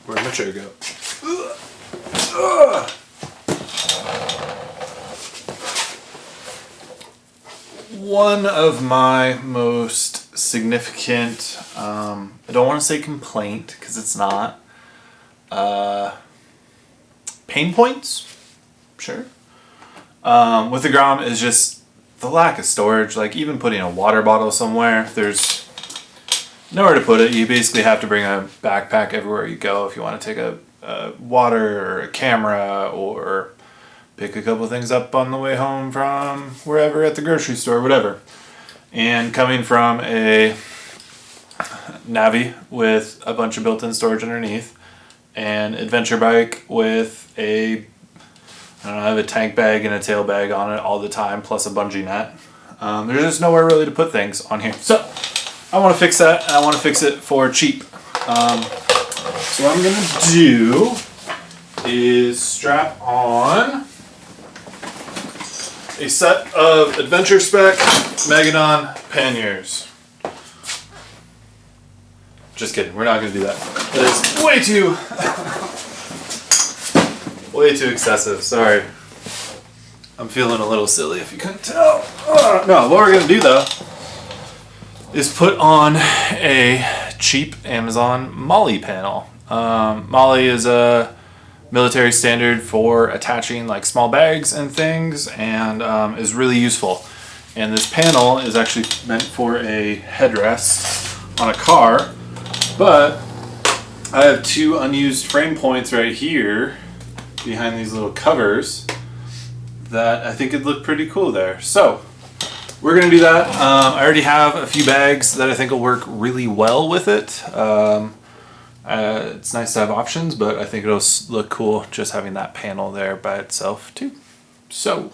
Where'd my chair go? One of my most significant, I don't want to say complaint because it's not, pain points, sure, with the Grom is just the lack of storage. Like even putting a water bottle somewhere, there's nowhere to put it. You basically have to bring a backpack everywhere you go if you want to take a water or a camera or pick a couple things up on the way home from wherever, at the grocery store, whatever. And coming from a Navi with a bunch of built-in storage underneath, and adventure bike with a, I don't know, I have a tank bag and a tail bag on it all the time, plus a bungee net. There's just nowhere really to put things on here. So I want to fix that, and I want to fix it for cheap. So what I'm going to do is strap on a set of Adv Spec Magadan panniers. Just kidding, we're not going to do that. That is way too excessive, sorry. I'm feeling a little silly if you couldn't tell. No, what we're going to do though is put on a cheap Amazon Molle panel. Molle is a military standard for attaching like small bags and things, and is really useful. And this panel is actually meant for a headrest on a car, but I have two unused frame points right here behind these little covers that I think would look pretty cool there. So we're gonna do that. I already have a few bags that I think will work really well with it. It's nice to have options, but I think it'll look cool just having that panel there by itself too. So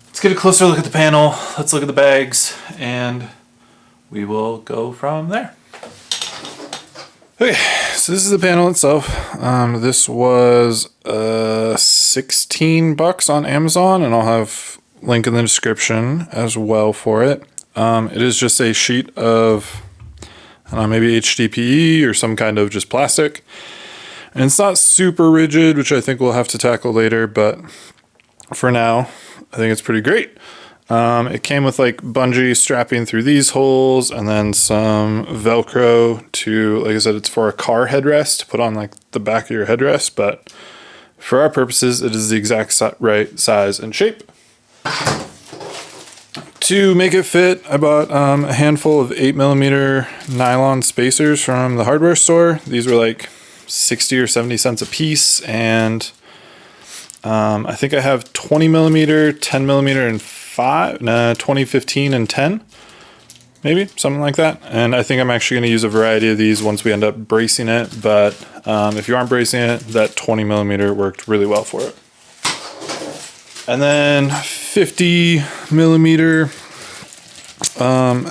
let's get a closer look at the panel, let's look at the bags, and we will go from there. Okay, so this is the panel itself. This was $16 on Amazon, and I'll have a link in the description as well for it. It is just a sheet of, I don't know, maybe HDPE or some kind of just plastic. And it's not super rigid, which I think we'll have to tackle later, but for now, I think it's pretty great. It came with like bungee strapping through these holes, and then some Velcro to, like I said, it's for a car headrest to put on like the back of your headrest, but for our purposes, it is the exact right size and shape. To make it fit, I bought a handful of 8mm nylon spacers from the hardware store. These were like 60 or 70 cents a piece, and I think I have 20mm, 10mm, and 20, 15, and 10, maybe something like that. And I think I'm actually going to use a variety of these once we end up bracing it, but if you aren't bracing it, that 20mm worked really well for it. And then 50mm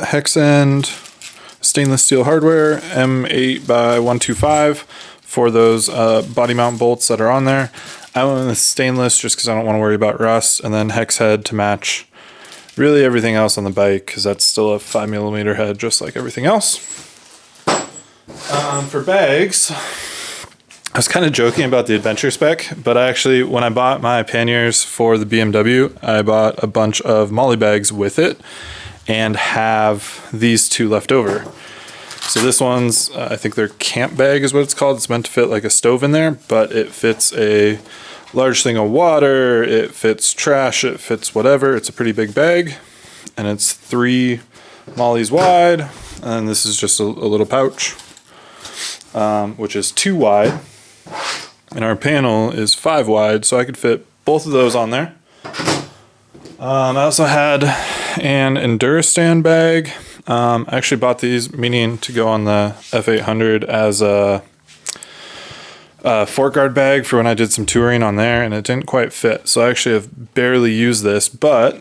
hex end stainless steel hardware, M8 by 125 for those body mount bolts that are on there. I went with stainless just because I don't want to worry about rust, and then hex head to match really everything else on the bike, because that's still a 5mm head just like everything else. For bags, I was kind of joking about the Adv Spec, but I actually, when I bought my panniers for the BMW, I bought a bunch of Molle bags with it and have these two left over. So this one's, I think their camp bag is what it's called. It's meant to fit like a stove in there, but it fits a large thing of water, it fits trash, it fits whatever. It's a pretty big bag, and it's 3 Molles wide, and this is just a little pouch, which is 2 wide, and our panel is 5 wide, so I could fit both of those on there. I also had an Enduristan bag. I actually bought these meaning to go on the F800 as a fork guard bag for when I did some touring on there, and it didn't quite fit. So I actually have barely used this, but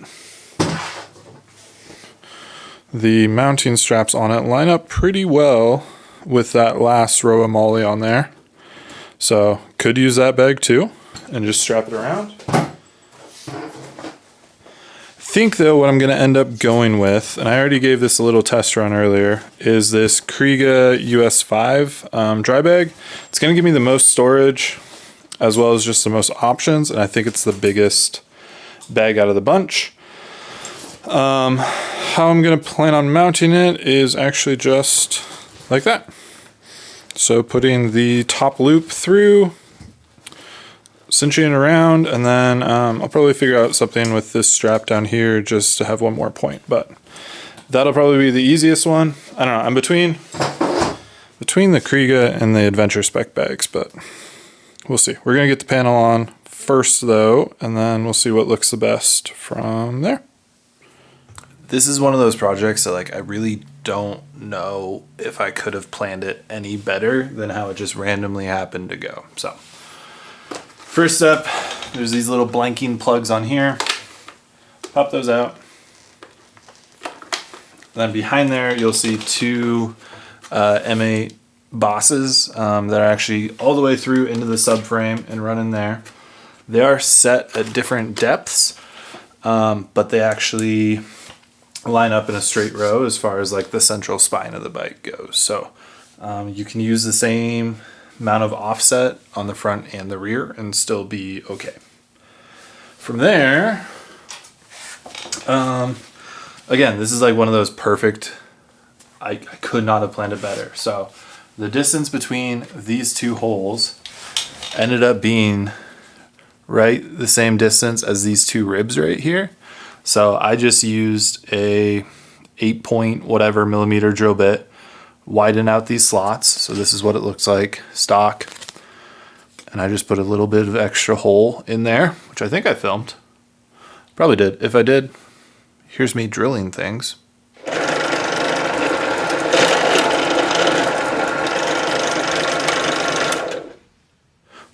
the mounting straps on it line up pretty well with that last row of Molle on there. So could use that bag too and just strap it around. think though what I'm going to end up going with, and I already gave this a little test run earlier, is this Kriega US-5 dry bag. It's going to give me the most storage as well as just the most options, and I think it's the biggest bag out of the bunch. How I'm going to plan on mounting it is actually just like that. So putting the top loop through, cinching it around, and then I'll probably figure out something with this strap down here just to have one more point, but that'll probably be the easiest one. I don't know, I'm between the Kriega and the Adventure Spec bags, but we'll see. We're gonna get the panel on first though, and then we'll see what looks the best from there. This is one of those projects that like I really don't know if I could have planned it any better than how it just randomly happened to go. So first up, there's these little blanking plugs on here. Pop those out. And then behind there, you'll see two M8 bosses that are actually all the way through into the subframe and run in there. They are set at different depths, but they actually line up in a straight row as far as like the central spine of the bike goes. So you can use the same amount of offset on the front and the rear and still be okay. From there, again, this is like one of those perfect, I could not have planned it better. So the distance between these two holes ended up being right the same distance as these two ribs right here. So I just used a 8 whatever millimeter drill bit, widen out these slots. So this is what it looks like stock. And I just put a little bit of extra hole in there, which I think I filmed. Probably did. If I did, here's me drilling things.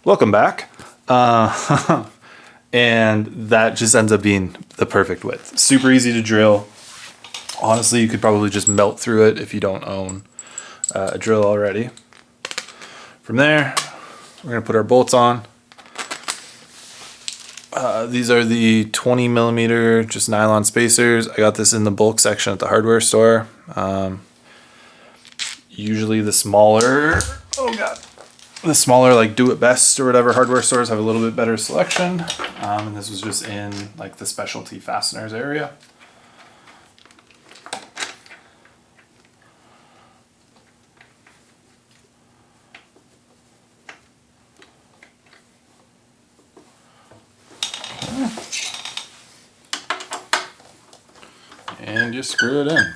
Welcome back. And that just ends up being the perfect width. Super easy to drill. Honestly, you could probably just melt through it if you don't own a drill already. From there, we're gonna put our bolts on. These are the 20 millimeter just nylon spacers. I got this in the bulk section at the hardware store. Usually the smaller, oh God. The smaller like Do It Best or whatever hardware stores have a little bit better selection. And this was just in like the specialty fasteners area. And you screw it in.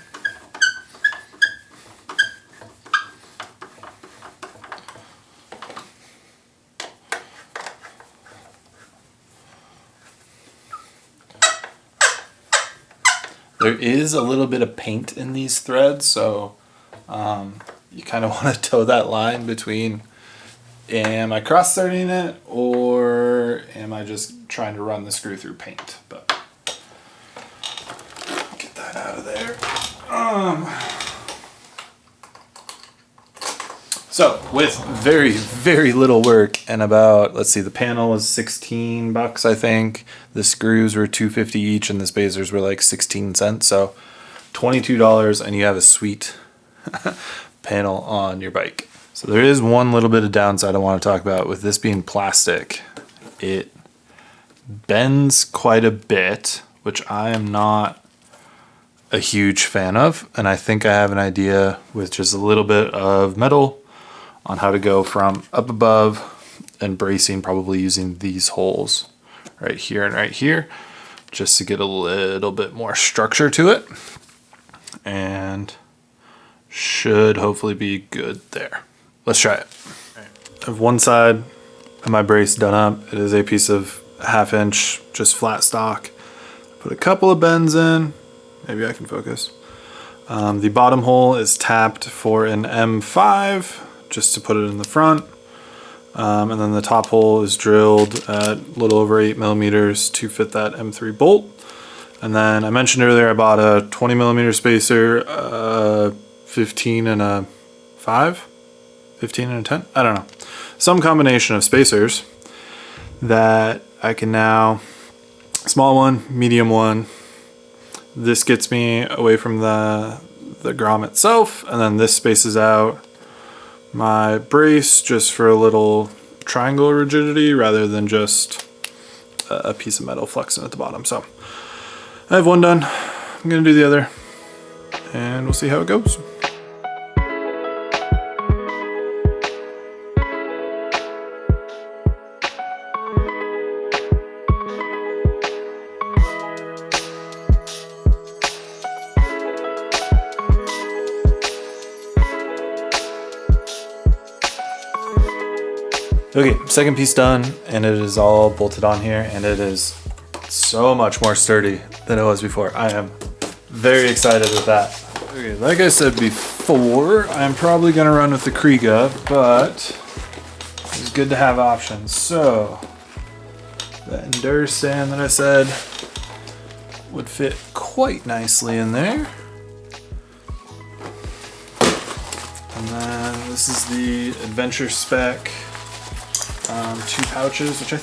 There is a little bit of paint in these threads, so you kind of want to toe that line between, am I cross-threading it or am I just trying to run the screw through paint? But get that out of there. So with very, very little work and about, let's see, the panel was 16 bucks, I think. The screws were $2.50 each and the spacers were like 16 cents. So $22 and you have a sweet panel on your bike. So there is one little bit of downside I want to talk about with this being plastic. It bends quite a bit, which I am not a huge fan of. And I think I have an idea with just a little bit of metal on how to go from up above and bracing, probably using these holes right here and right here, just to get a little bit more structure to it. And should hopefully be good there. Let's try it. I have one side of my brace done up. It is a piece of 1/2 inch, just flat stock. Put a couple of bends in. Maybe I can focus. The bottom hole is tapped for an M5, just to put it in the front. And then the top hole is drilled at a little over 8 millimeters to fit that M3 bolt. And then I mentioned earlier I bought a 20 millimeter spacer, 15 and a 5, 15 and a 10, I don't know. Some combination of spacers that I can now, small one, medium one, This gets me away from the Grom itself, and then this spaces out my brace just for a little triangle rigidity rather than just a piece of metal flexing at the bottom. So I have one done. I'm gonna do the other, and we'll see how it goes. Okay, second piece done, and it is all bolted on here, and it is so much more sturdy than it was before. I am very excited with that. Okay, like I said before, I'm probably gonna run with the Kriega, but it's good to have options. So, the Enduristan that I said would fit quite nicely in there. And then this is the Adv Spec 2 pouches, which I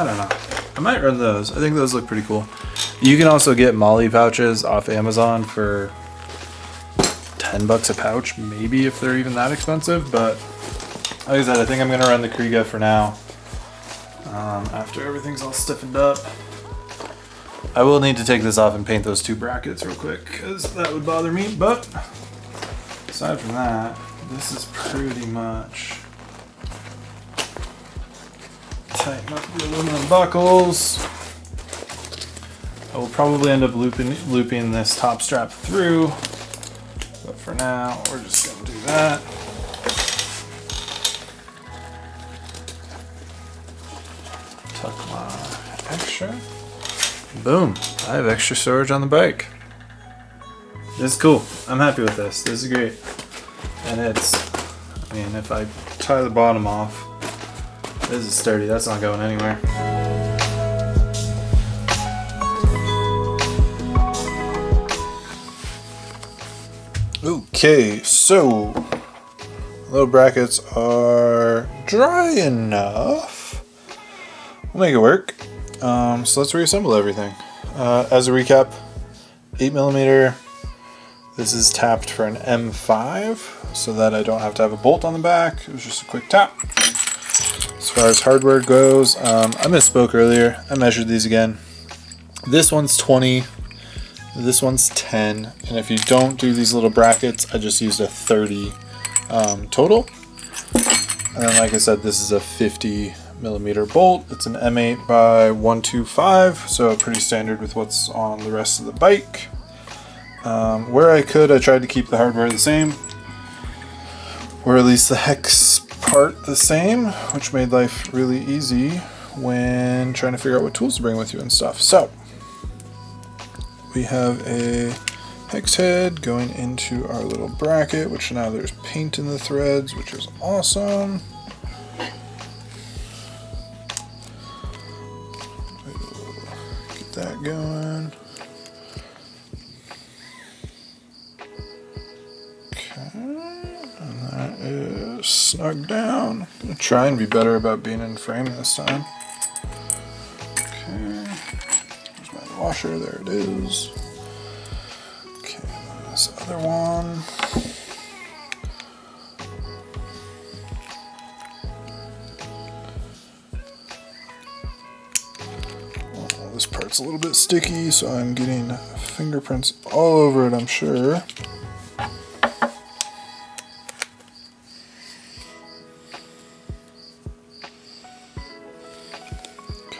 don't know, I might run those. I think those look pretty cool. You can also get Molle pouches off Amazon for $10 a pouch, maybe, if they're even that expensive. But like I said, I think I'm gonna run the Kriega for now. After everything's all stiffened up, I will need to take this off and paint those 2 brackets real quick, because that would bother me. But aside from that, this is pretty much tighten up the aluminum buckles. I will probably end up looping this top strap through, but for now we're just going to do that. Tuck my extra. Boom! I have extra storage on the bike. This is cool. I'm happy with this. This is great. And it's, I mean, if I tie the bottom off, this is sturdy, that's not going anywhere. Okay, so little brackets are dry enough. We'll make it work. So let's reassemble everything. As a recap, 8mm. This is tapped for an M5 so that I don't have to have a bolt on the back. It was just a quick tap. As far as hardware goes, I misspoke earlier. I measured these again. This one's 20, this one's 10, and if you don't do these little brackets, I just used a 30 total. And then, like I said, this is a 50mm bolt. It's an M8 by 125, so pretty standard with what's on the rest of the bike. Where I could, I tried to keep the hardware the same, or at least the hex part the same, which made life really easy when trying to figure out what tools to bring with you and stuff. So we have a hex head going into our little bracket, which now there's paint in the threads, which is awesome. Get that going. Snug down. I'm gonna try and be better about being in frame this time. Okay, there's my washer, there it is. Okay, this other one. Oh, this part's a little bit sticky, so I'm getting fingerprints all over it, I'm sure.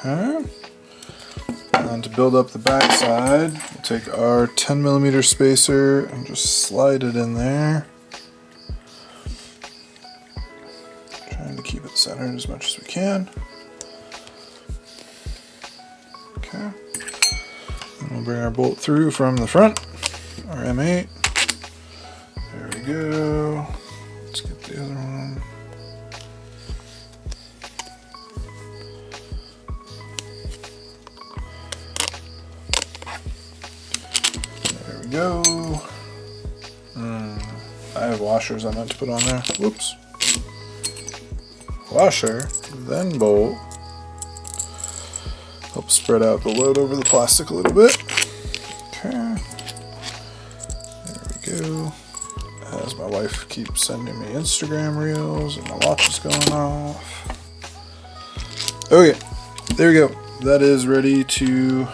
Okay, and then to build up the back side, we'll take our 10mm spacer and just slide it in there. Trying to keep it centered as much as we can. Okay, and we'll bring our bolt through from the front, our M8. There we go. Let's get the other one. Go. I have washers I meant to put on there. Whoops. Washer, then bolt. Help spread out the load over the plastic a little bit. Okay. wife keeps sending me Instagram reels and my watch is going off. Okay, there we go. That is ready to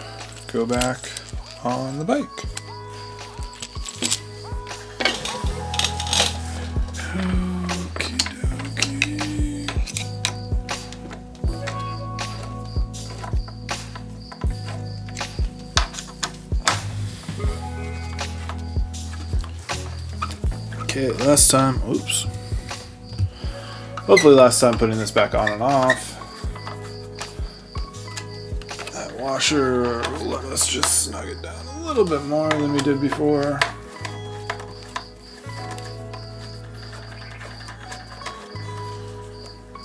go back on the bike. Okay, last time, oops. Hopefully last time putting this back on and off. That washer will let us just snug it down a little bit more than we did before.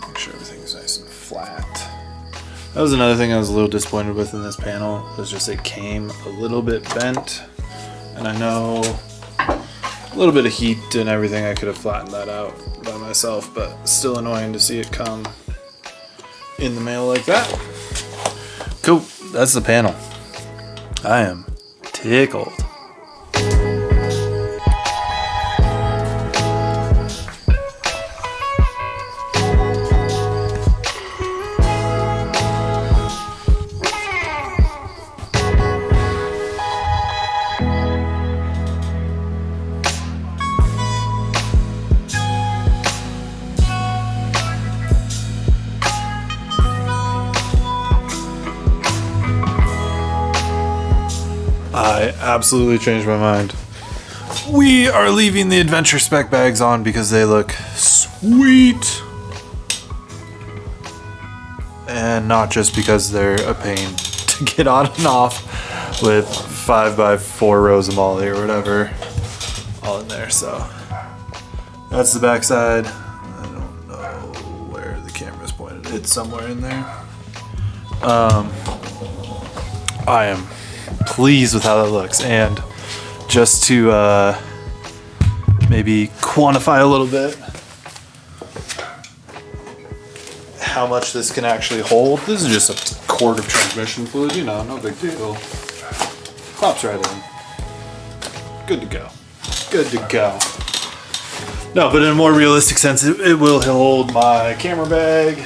Make sure everything's nice and flat. That was another thing I was a little disappointed with in this panel, was just it came a little bit bent. And I know a little bit of heat and everything, I could have flattened that out by myself, but still annoying to see it come in the mail like that. Cool, that's the panel. I am tickled. I absolutely changed my mind. We are leaving the Adv Spec bags on because they look sweet. And not just because they're a pain to get on and off with 5x4 rows of Molle or whatever all in there. So that's the back side. I don't know where the camera's pointed. It's somewhere in there. I am pleased with how that looks, and just to maybe quantify a little bit how much this can actually hold. This is just a quart of transmission fluid, you know, no big deal. Pops right in. Good to go. Good to go. No, but in a more realistic sense, it will hold my camera bag.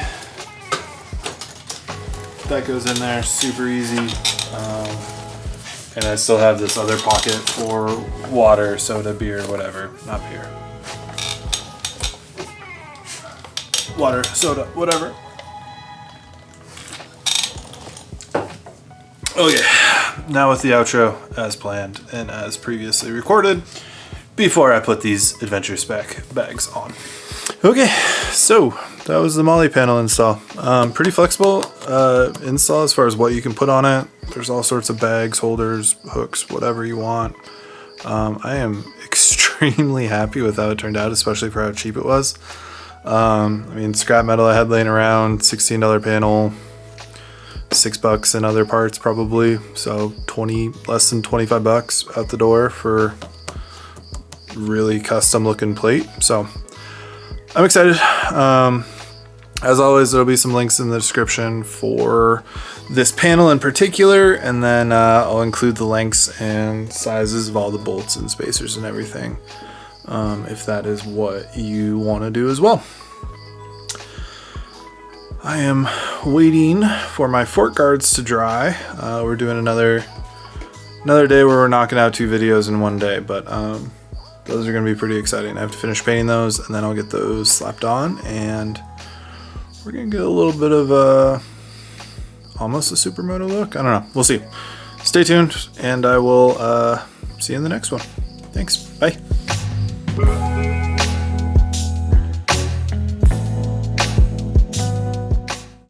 That goes in there super easy. And I still have this other pocket for water, soda, beer, whatever. Not beer. Water, soda, whatever. Okay, now with the outro as planned and as previously recorded before I put these Adv Spec bags on. Okay, so that was the Molle panel install. Pretty flexible install as far as what you can put on it. There's all sorts of bags, holders, hooks, whatever you want. I am extremely happy with how it turned out, especially for how cheap it was. I mean, scrap metal I had laying around, $16 panel, $6 in other parts probably. So less than 25 bucks out the door for really custom looking plate. So I'm excited. As always, there'll be some links in the description for this panel in particular, and then I'll include the lengths and sizes of all the bolts and spacers and everything, if that is what you want to do as well. I am waiting for my fork guards to dry. We're doing another day where we're knocking out 2 videos in one day, but those are going to be pretty exciting. I have to finish painting those, and then I'll get those slapped on, and we're going to get a little bit of almost a supermoto look. I don't know. We'll see. Stay tuned, and I will see you in the next one. Thanks. Bye.